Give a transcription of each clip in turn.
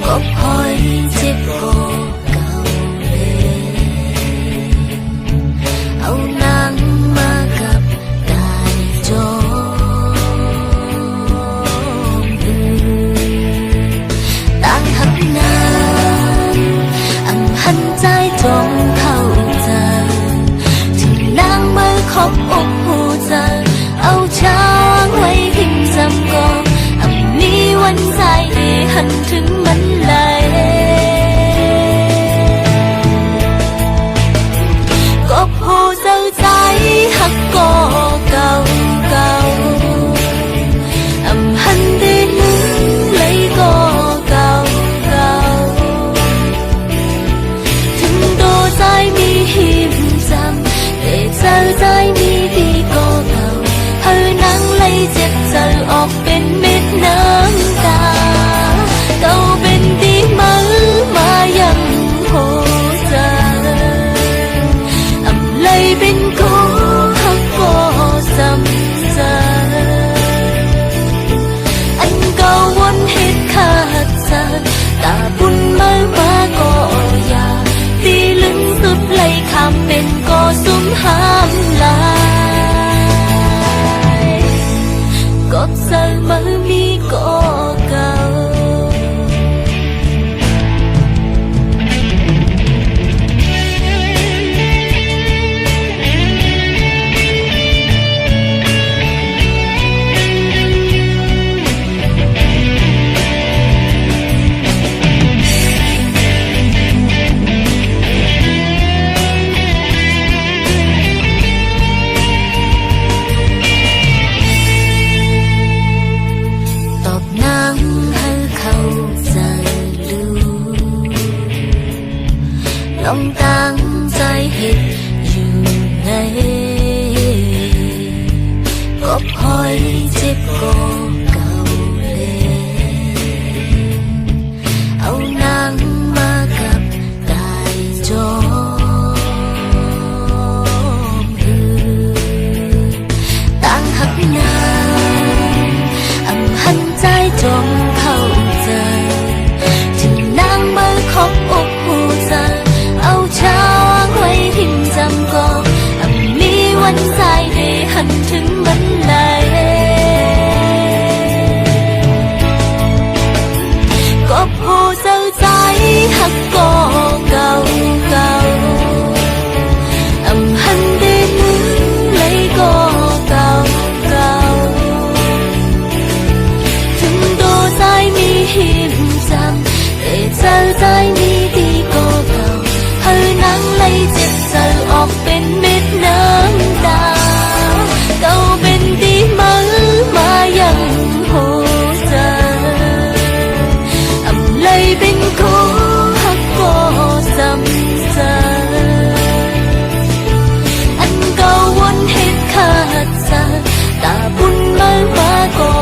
ก็คอยเจ็บพอเก่าเลย หันใจจงเข้าใจที่นางมือขอบอกหูใจเอาช้างไว้หิมจำก็มีวันใจหันถึงมันเลยก็ผู้เจ้าใจหักก็เก่าหันได้นึงเลยก็เก่าถึงตัวใจมีหิมจำแต่เจ้าใจมีดีก็เก่าเฮานั่งเลยเจ็บใจออกเป็นเม็ดน้ำตาเก่าเป็นดีมันมายังโหใจเลยเป็นก็หักก็ซ้ำใจอันเก่าวนเหตุขาดใจตาบุญมาก็อยากตีลึงสุดเลยคำเป็นก็สุ่มห้ามลายก็ใจมามีก็เก่าลองตั้งใจเห็นอยู่ในก็พอยเจ็บก็เก่าเลยเอานางมากับกายจอมหือตั้งหักนางหันใจจงเข้าใจที่นางมาขอบอกหูใจเอาช้างไว้หิมจำก็มีวันใจได้หันถึงมันเลยก็ผู้เจ้าใจหักก็เก่าหันได้นึงเลยก็เก่าถึงตัวใจมีหิมจำแต่เจ้าใจมีดีก็เก่าเฮานั่งเลยเจ็บใจออกเป็นเม็ดน้ำตาเก่าเป็นดีมันมายังหัวใจเลยเป็นก็หักก็ซ้ำใจอันเก่าวนเหตุขาดใจตาบุญมาก็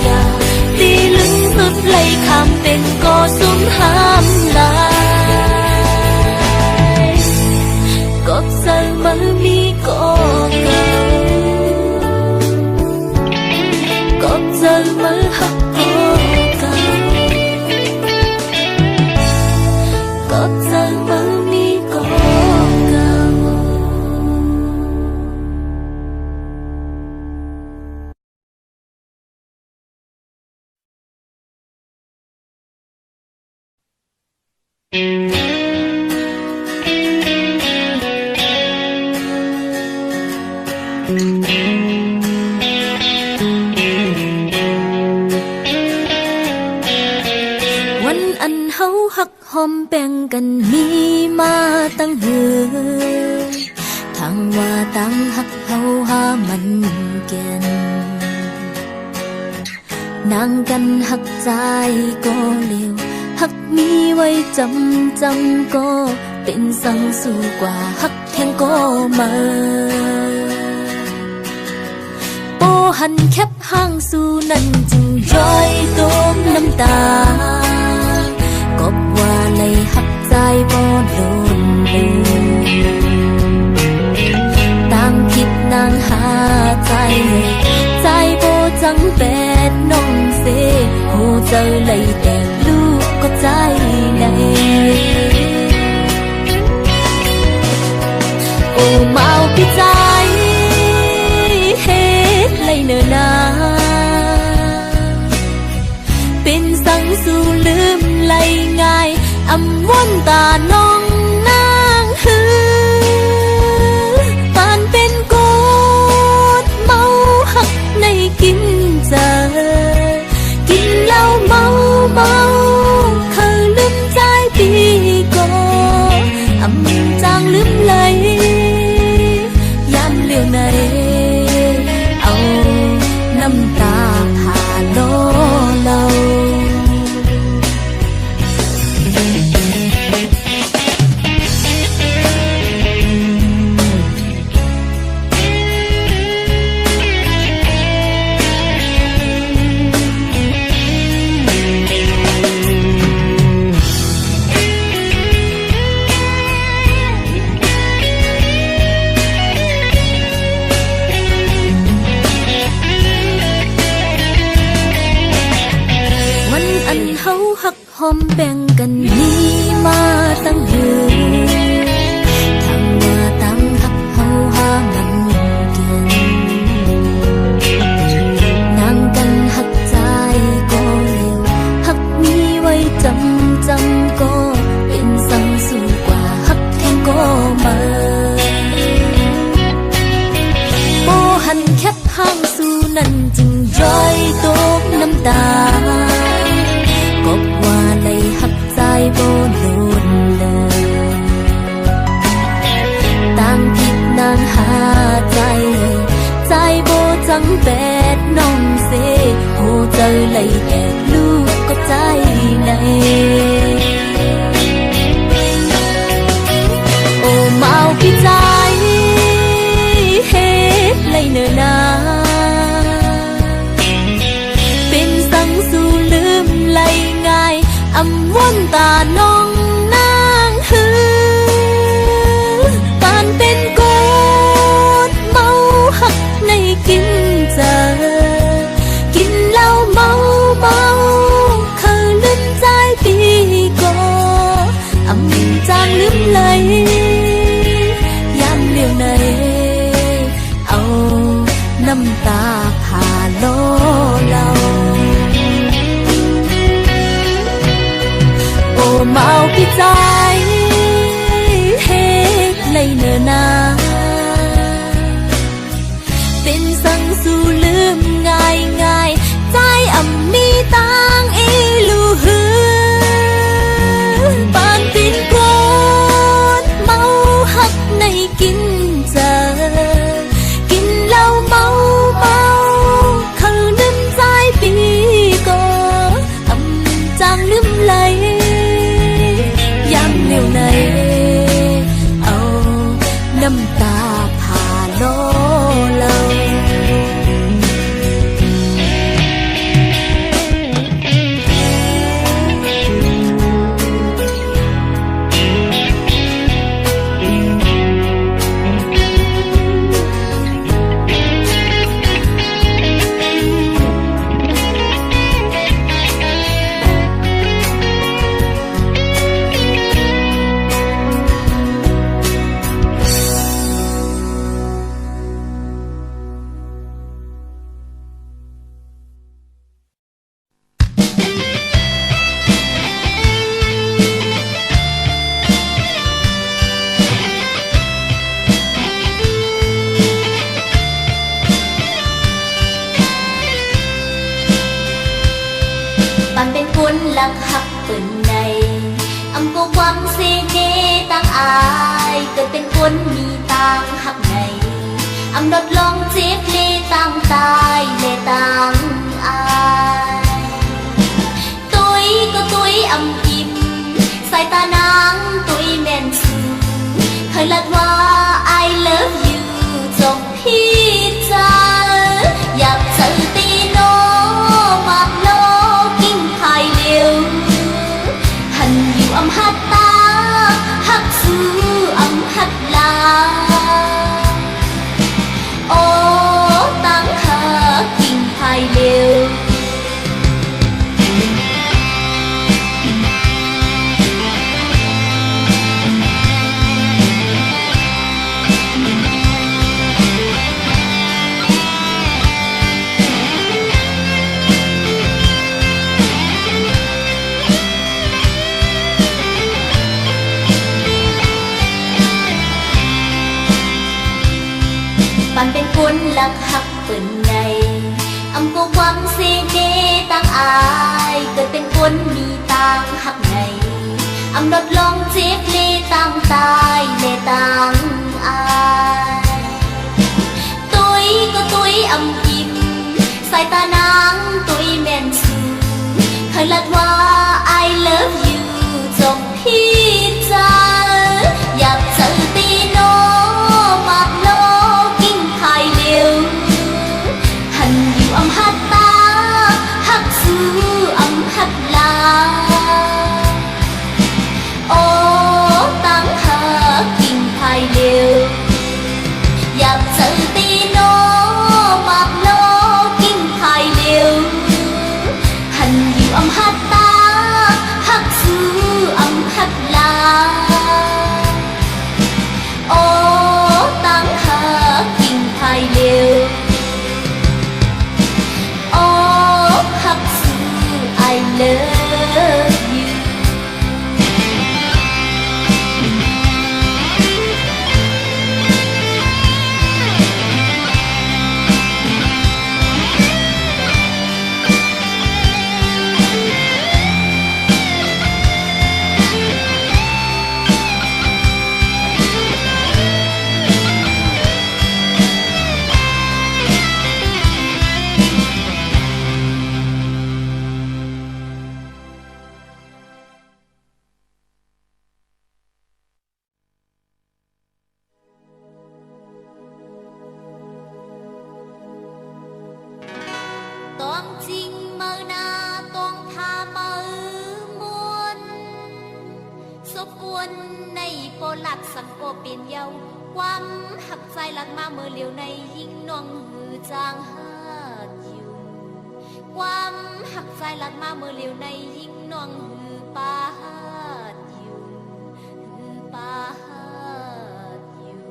อยากตีลึงสุดเลยคำเป็นก็สุ่มห้ามลายก็ใจมันมีก็เก่าก็ใจมันหักก็เก่าก็ใจมันมีก็เก่าวันอันเฮาหักหอมแบ่งกันมีมาตั้งเหือทางว่าตั้งหักเฮาหามันแก่นนางกันหักใจก็เร็วหักมีไว้จำก็เป็นสังสู้กว่าหักแข็งก็มาโปหันแคบห้างสู้นั่นจึงย้อยต้มน้ำตากบว่าเลยหักใจบ่โดนลืมต่างคิดนางหาใจใจบ่จังแปดน้องเสหูเจอเลยแต่ลูกก็ใจในโอ้เมาพี่ใจเฮ็ดเลยเนอนาเป็นสังสู่ลืมไหลง่ายอำวนตาน้อง งกันนี้มาตั้งยืนทางว่าตั้งหักเฮาหามันเก่งนั่งกันหักใจก็เร็วหักมีไว้จำก็เป็นสังสูงกว่าหักแทงก็มาโบหันแคบห้างสู้นั่นจึงย้อยตกน้ำตาก็ว่าในหักใจโบโดนเลยต่างผิดนางหาใจโบจังแปดน้องเสโหเจอเลยแอบลูกก็ใจในโอ้เมาพี่ใจเฮ็ดเลยเนอนาเป็นสังสู่ลืมไหลง่ายอำวนตาน้องนางฮือปานเป็นโกดเมาหักในกินเจอกินเหล้าเมาเขาลืมใจปีก่ออำจางลืมไหลยามเลี้ยวในเอาน้ำตาผ่าโลเราโอ้เมาพี่ใจเฮ็ดเลยเนอนาเป็นสังสู่ลืมง่ายใจอำมีตังอีลูหือปานปินโกนเมาหักในกินเจอกินเหล้าเมาเขาลืมใจปีก่ออำจางลืมไหลยามเลี้ยวในเอาน้ำตาผ่าโลเราปันเป็นคนลักหักเปิ่นในอำก็หวังเสน่ห์ตั้งอายเกิดเป็นคนมีตังหักในอำลดลองเจ็บเลตั้งตายเลตั้งอายตุยก็ตุยอำอิ่มสายตานางตุยแม่นสูเคยลัดว่า I love you จงพี่จ้าอยากเจอตีโนมาโลหันอยู่อำหัดตาหักสู้อำหัดลาโอ้ตั้งหากิ่งภายเร็วปันเป็นคนลักหักเปิ่นในอำก็หวังเสน่ห์ตั้งอายเกิดเป็นคนมีตังหักในอำลดลองเจ็บเลตั้งตายเลตั้งอายตุยก็ตุยอำอิ่มสายตานางตุยแม่นสูเคยลัดว่า I love you จงพี่จ้าอยากเจอตีโนมาโลหันอยู่อำหัดตาหักสู้อำหัดลาโอ้ตั้งหากิ่งภายเร็วอยากเจอตีโนมาโลกิ่งภายเร็วหันอยู่อำหัดตาหัก บกวนในโปลัดสังโกเปลี่ยนเยาความหักใจหลักมาเมื่อเหลียวในยิ่งน้องหือจางหาดอยู่ความหักใจหลักมาเมื่อเหลียวในยิ่งน้องหือปาหาดอยู่หือปาหาดอยู่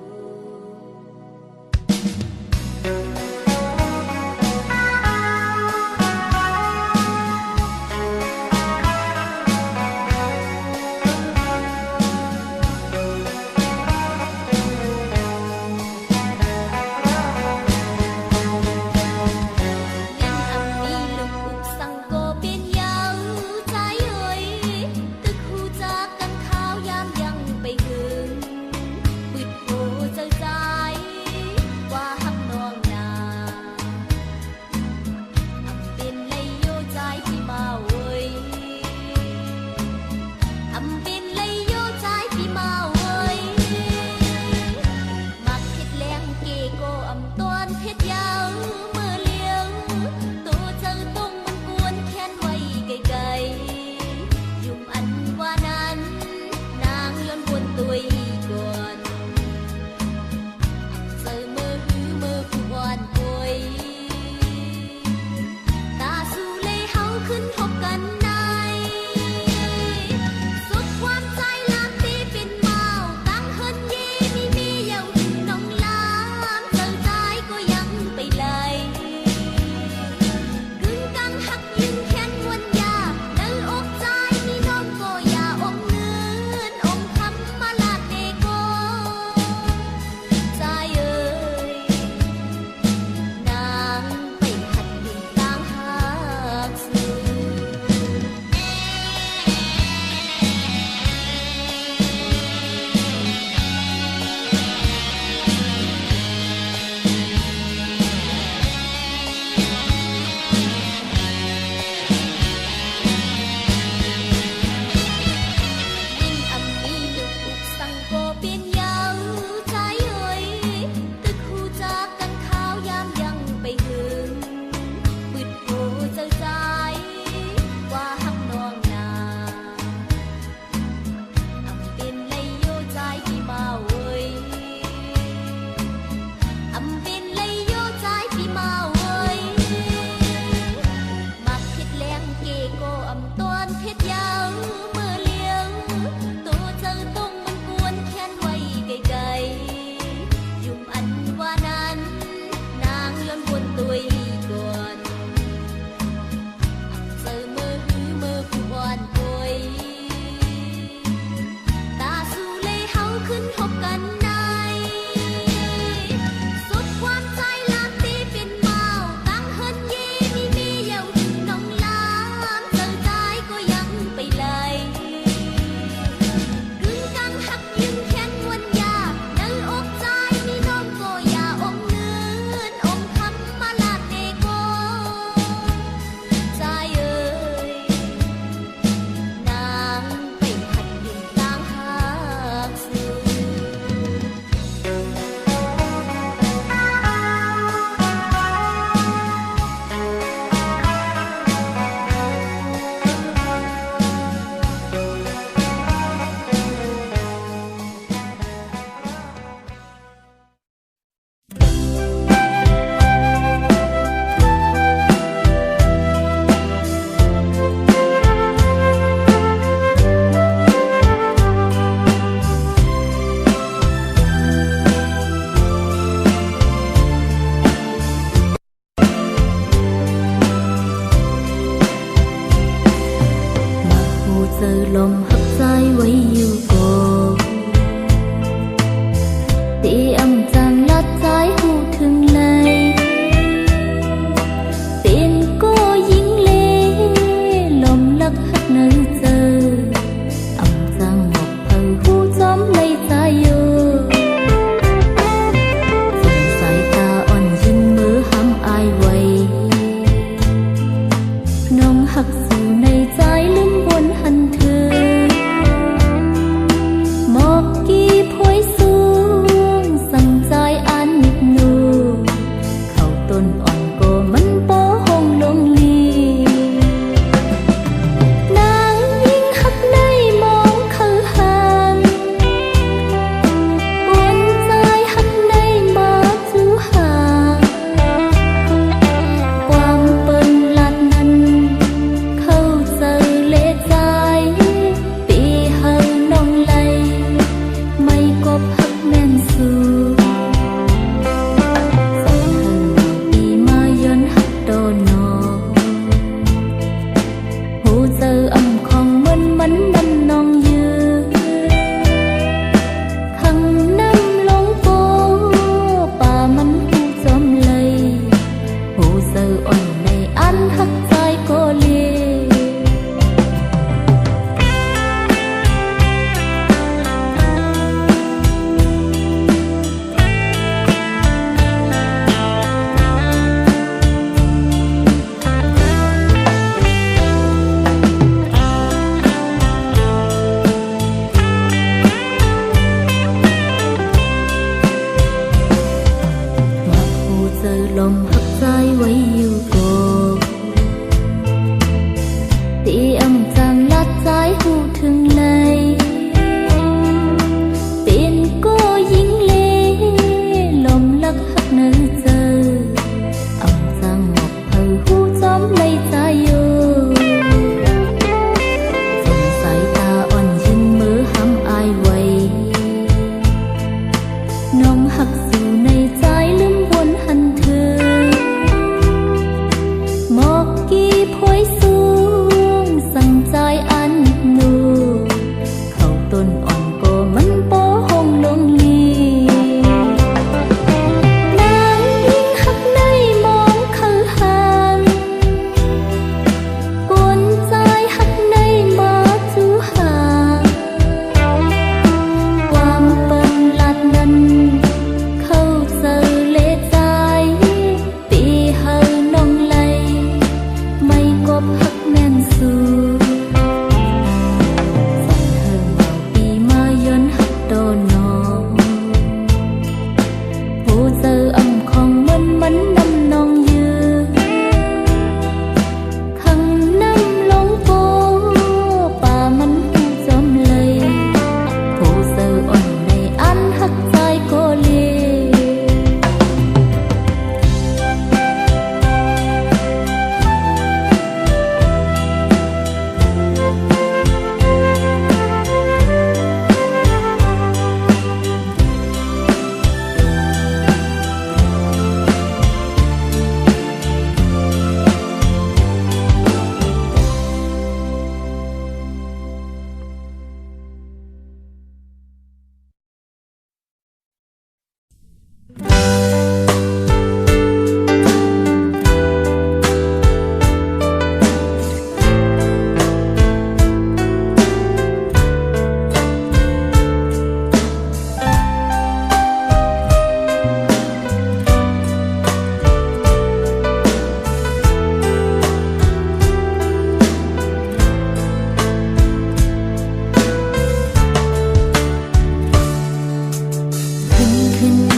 một kỳ phôi xuống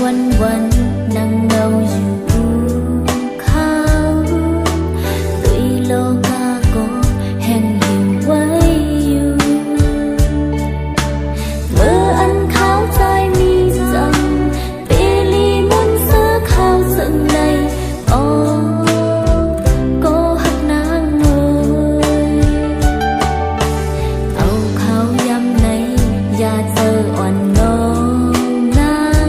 วันนั่งเงาอยู่ข้างตุยโลกาก็แห่งหิวไว้อยู่เมื่ออันขาวใจมีจังเปลีมุนเสื้อขาวซึ่งในอ๋อก็หักนางเอ่ยเอาข้าวยำในอย่าเจออ่อนน้องนาง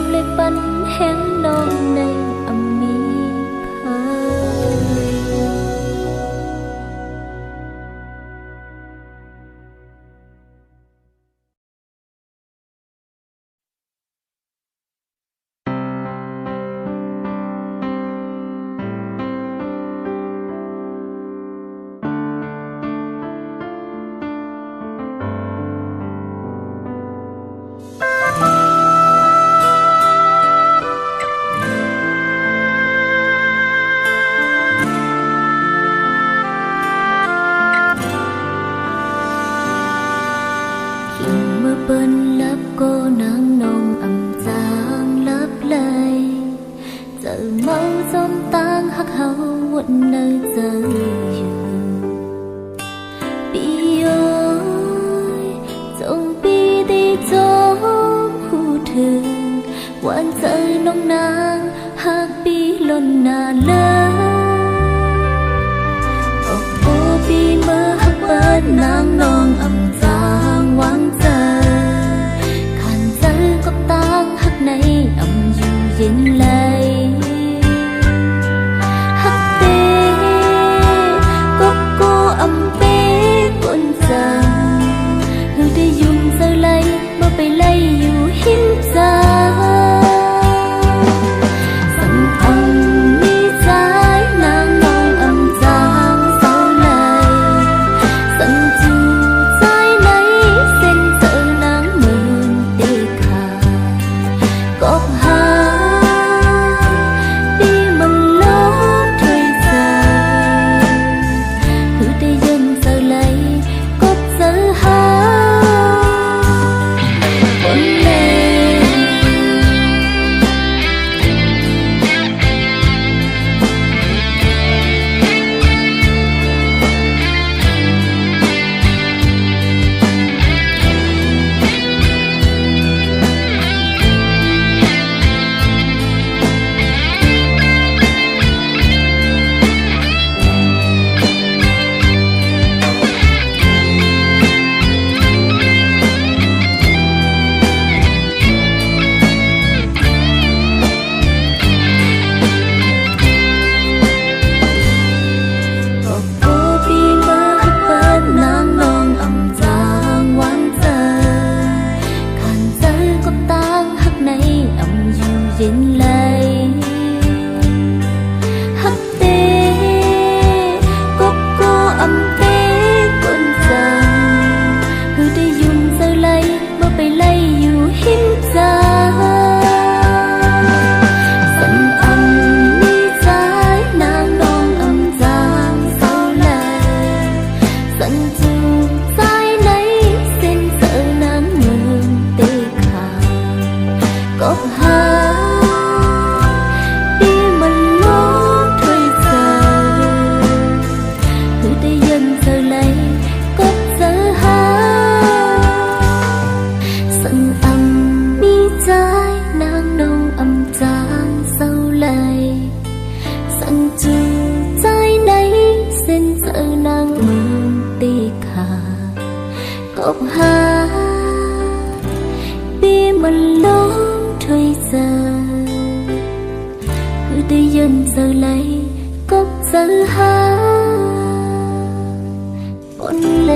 เลยปันแห้งน้องในอำมีเพเปิ้นลับก็นางนองอำจางลับเลยเจอเมาจอมตางหักเฮาวันเนยเจออยู่ปีโอ้ยจงปีได้จงหูถึงวันเจอน้องนางหักปีล้นนาเลยโอ้โอ้ปีเมื่อหักเปิ้นนางนองอำจางหวังเจอในอำอยู่เย็นเลยฮักเต้ก็โกอำเป้ก้นจังหรือได้ยุ่งเจอไลเมื่อไปไล่อยู่หินจาสังอำมีใจนางนองอำจางเศร้าเลยสังจูใจในเส้นเจอนางเหมือนเด็กขาก็หาปีมันลบถอยใจหรือได้ยินเจอไหลก็เจอหาคนเลเย็นเลยฮักเต้ก็โกอำเป้ก้นจังหรือได้ยุ่งเจอไลเมื่อไปไล่อยู่หินจาสันอำมีใจนางนองอำจางเศร้าเลยสันจูใจในเส้นเจอนางเมืองเตะขาก็หากบหาปีมันล้มถอยเจอคือได้ยินเจอไหลก็เจอหาปนเล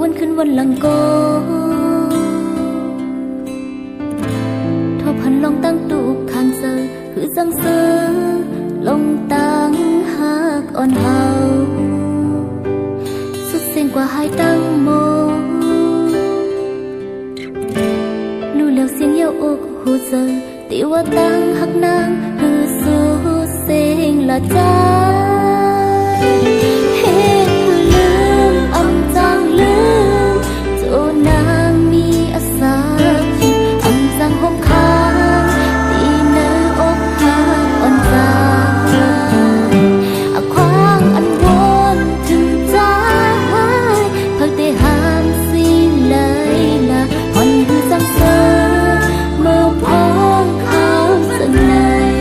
วันขึ้นวันหลังโกทอพันลองตั้งตูกข้างเซอคือจังเซอลงตั้งหักอ่อนเฮาสุดเส้นกว่าหายตั้งโม nhau xiên yêu ước hù giờ tỷ wa tăng hắc nang hư su sinh là cha hết lương âm giang lương chỗ nàng mi asa âm giang hôm khang tỷ nơi ôm hàng ôn giang khoang ăn buồn từng trái thật tê ham xin lời là hòn hư giang sơ mơ phong khao dần này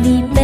มีแม